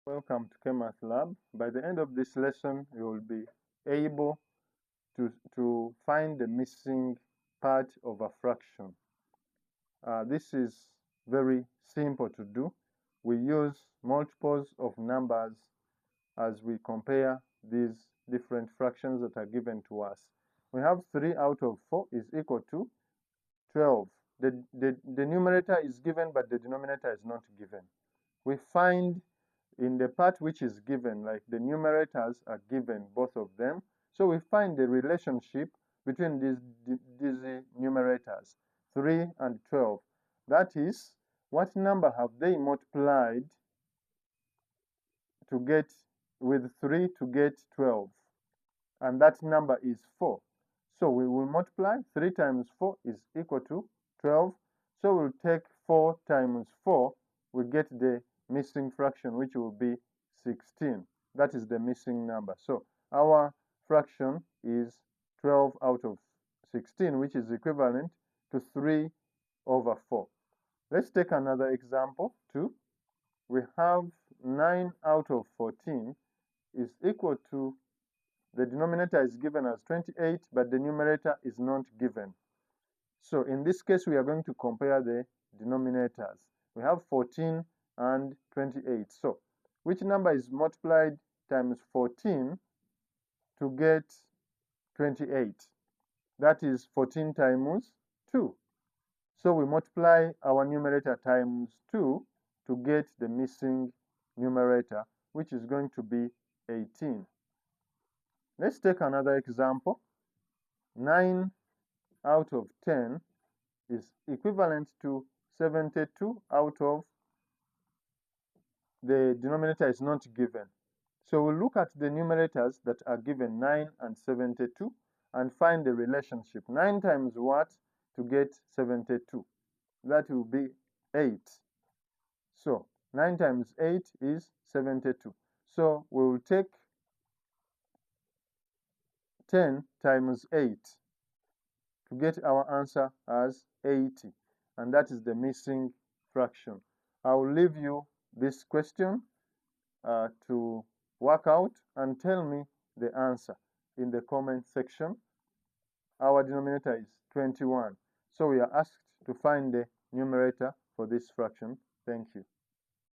Welcome to mathhelp. By the end of this lesson, you will be able to find the missing part of a fraction. This is very simple to do. We use multiples of numbers as we compare these different fractions that are given to us. We have 3 out of 4 is equal to 12. The numerator is given, but the denominator is not given. We find in the part which is given, like the numerators are given, both of them. So we find the relationship between these numerators, 3 and 12. That is, what number have they multiplied to get with 3 to get 12? And that number is 4. So we will multiply. 3 times 4 is equal to 12. So we'll take 4 times 4. We get the missing fraction, which will be 16. That is the missing number. So our fraction is 12 out of 16, which is equivalent to 3 over 4. Let's take another example too. We have 9 out of 14 is equal to, the denominator is given as 28, but the numerator is not given. So in this case, we are going to compare the denominators. We have 14 and 28. So which number is multiplied times 14 to get 28? That is 14 times 2. So we multiply our numerator times 2 to get the missing numerator, which is going to be 18. Let's take another example. 9 out of 10 is equivalent to 72 out of, the denominator is not given. So we'll look at the numerators that are given, 9 and 72, and find the relationship. 9 times what to get 72? That will be 8. So 9 times 8 is 72. So we will take 10 times 8 to get our answer as 80. And that is the missing fraction. I will leave you this question to work out and tell me the answer in the comment section. Our denominator is 21. So we are asked to find the numerator for this fraction. Thank you.